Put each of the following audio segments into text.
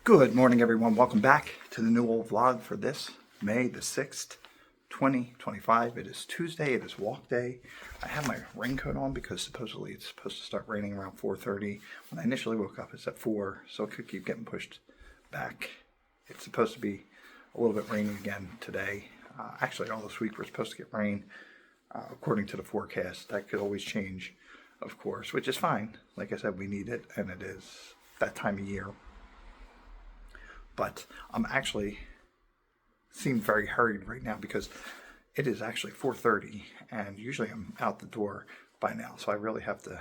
Good morning, everyone. Welcome back to the new old vlog for this May the 6th, 2025. It is Tuesday. It is walk day. I have my raincoat on because supposedly it's supposed to start raining around 4:30. When I initially woke up, it's at 4, so it could keep getting pushed back. It's supposed to be a little bit rainy again today. Actually, all this week we're supposed to get rain, according to the forecast. That could always change, of course, which is fine. Like I said, we need it, and it is that time of year. But I'm actually seem very hurried right now because it is actually 4:30, and usually I'm out the door by now. So I really have to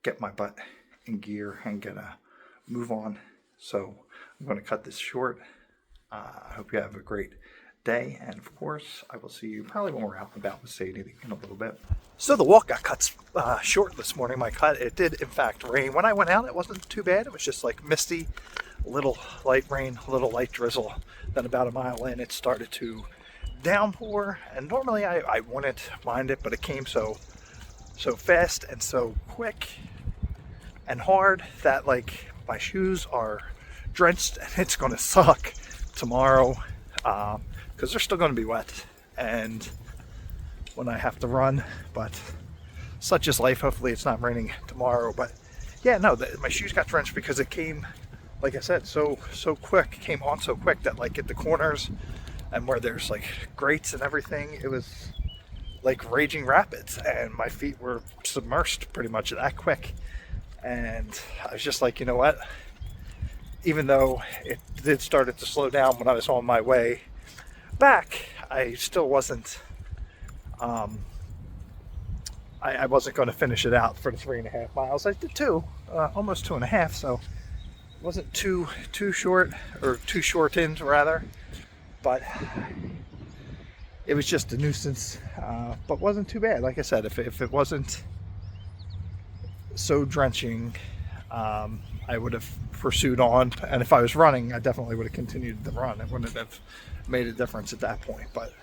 get my butt in gear and get a move on. So I'm going to cut this short. I hope you have a great day, and of course I will see you probably when we're out and about with Sadie in a little bit. So the walk got cut short this morning. My cut, it did in fact rain. When I went out, it wasn't too bad. It was just like misty, little light rain, a little light drizzle. Then about a mile in, it started to downpour, and normally I wouldn't mind it, but it came so fast and so quick and hard that like my shoes are drenched, and it's going to suck tomorrow because they're still going to be wet and when I have to run. But such is life. Hopefully it's not raining tomorrow. But yeah, no, my shoes got drenched because it came, like I said, so quick. It came on so quick that like at the corners and where there's like grates and everything, it was like raging rapids, and my feet were submersed pretty much that quick. And I was just like, you know what? Even though it did start to slow down when I was on my way back, I still wasn't. I wasn't going to finish it out for the 3.5 miles. I did almost 2.5. So it wasn't too short, or too shortened rather. But it was just a nuisance. But wasn't too bad. Like I said, if it wasn't so drenching, I would have pursued on, and if I was running, I definitely would have continued the run. It wouldn't have made a difference at that point. But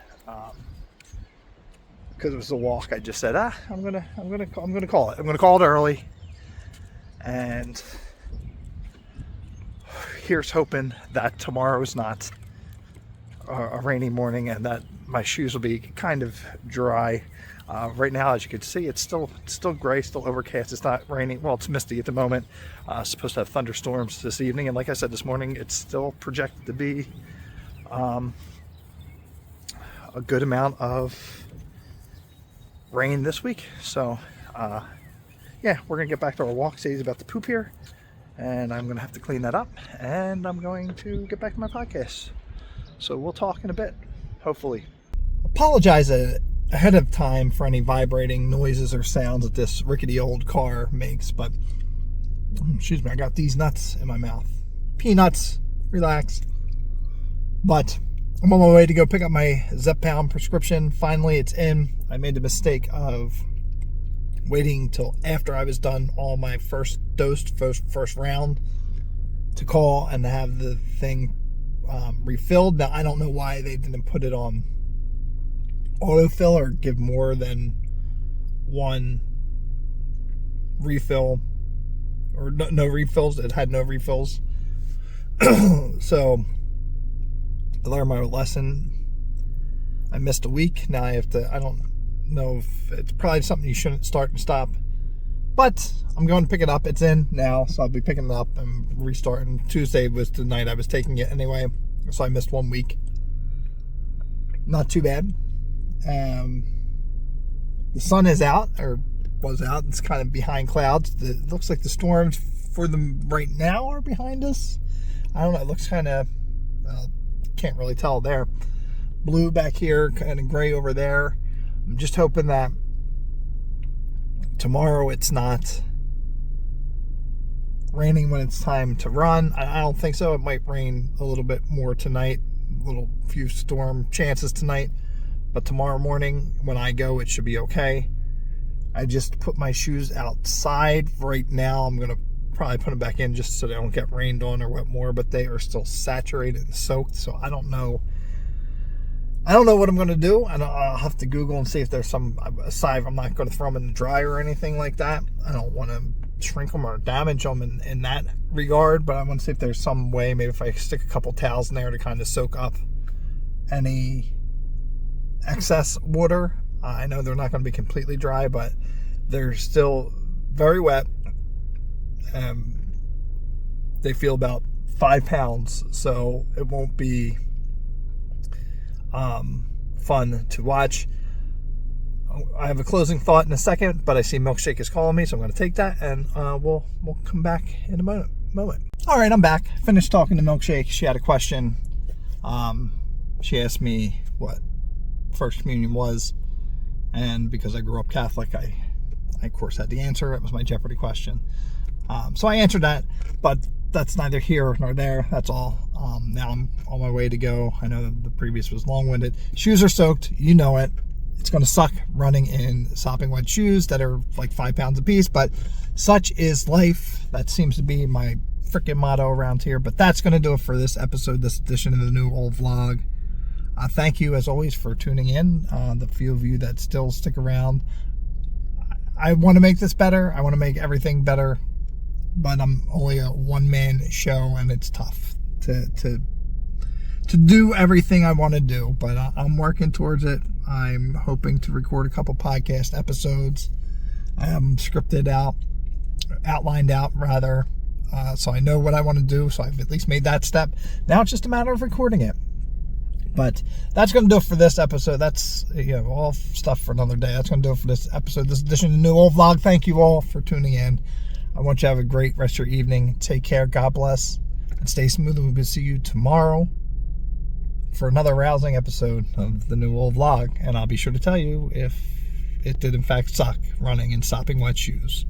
because it was a walk, I just said, I'm gonna call it. I'm gonna call it early, and here's hoping that tomorrow is not a rainy morning and that my shoes will be kind of dry. Right now, as you can see, it's still gray, still overcast. It's not raining. Well, it's misty at the moment. Supposed to have thunderstorms this evening, and like I said this morning, it's still projected to be a good amount of rain this week. So yeah, we're gonna get back to our walk. Sadie's about to poop here, and I'm gonna have to clean that up, and I'm going to get back to my podcast. So we'll talk in a bit, hopefully. Apologize ahead of time for any vibrating noises or sounds that this rickety old car makes, but excuse me, I got these nuts in my mouth. Peanuts, relax. But I'm on my way to go pick up my Zepbound prescription. Finally, it's in. I made the mistake of waiting till after I was done all my first dose, first round, to call and to have the thing refilled. Now, I don't know why they didn't put it on autofill or give more than one refill, or no refills. It had no refills. So I learned my lesson. I missed a week. Now I have to, I don't know if it's probably something you shouldn't start and stop, but I'm going to pick it up. It's in now, so I'll be picking it up and restarting. Tuesday was the night I was taking it anyway, so I missed 1 week. Not too bad. The sun is out, or was out. It's kind of behind clouds. It looks like the storms for them right now are behind us. I don't know. It looks kind of, can't really tell there. Blue back here, kind of gray over there. I'm just hoping that tomorrow it's not raining when it's time to run. I don't think so. It might rain a little bit more tonight. A little few storm chances tonight. But tomorrow morning when I go, it should be okay. I just put my shoes outside right now. I'm going to probably put them back in just so they don't get rained on or wet more, but they are still saturated and soaked. So I don't know. I don't know what I'm going to do. I'll have to Google and see if there's some, aside, I'm not going to throw them in the dryer or anything like that. I don't want to shrink them or damage them in that regard, but I want to see if there's some way, maybe if I stick a couple towels in there to kind of soak up any excess water. I know they're not going to be completely dry, but they're still very wet. They feel about 5 pounds, so it won't be fun to watch. I have a closing thought in a second, but I see Milkshake is calling me, so I'm going to take that, and we'll come back in a moment. All right, I'm back. Finished talking to Milkshake. She had a question. She asked me what First Communion was, and because I grew up Catholic, I of course had the answer. It was my Jeopardy question. So I answered that, but that's neither here nor there. That's all. Now I'm on my way to go. I know the previous was long-winded. Shoes are soaked. You know it. It's going to suck running in sopping wet shoes that are like 5 pounds a piece, but such is life. That seems to be my freaking motto around here. But that's going to do it for this episode, this edition of the New Old Vlog. Thank you, as always, for tuning in. The few of you that still stick around. I want to make this better. I want to make everything better, but I'm only a one-man show, and it's tough to do everything I want to do, but I'm working towards it. I'm hoping to record a couple podcast episodes. I have them outlined out, so I know what I want to do, so I've at least made that step. Now it's just a matter of recording it. But that's going to do it for this episode. That's, all stuff for another day. That's going to do it for this episode, this edition of the New Old Vlog. Thank you all for tuning in. I want you to have a great rest of your evening. Take care. God bless. And stay smooth. And we'll see you tomorrow for another rousing episode of the New Old Vlog. And I'll be sure to tell you if it did in fact suck running in sopping wet shoes.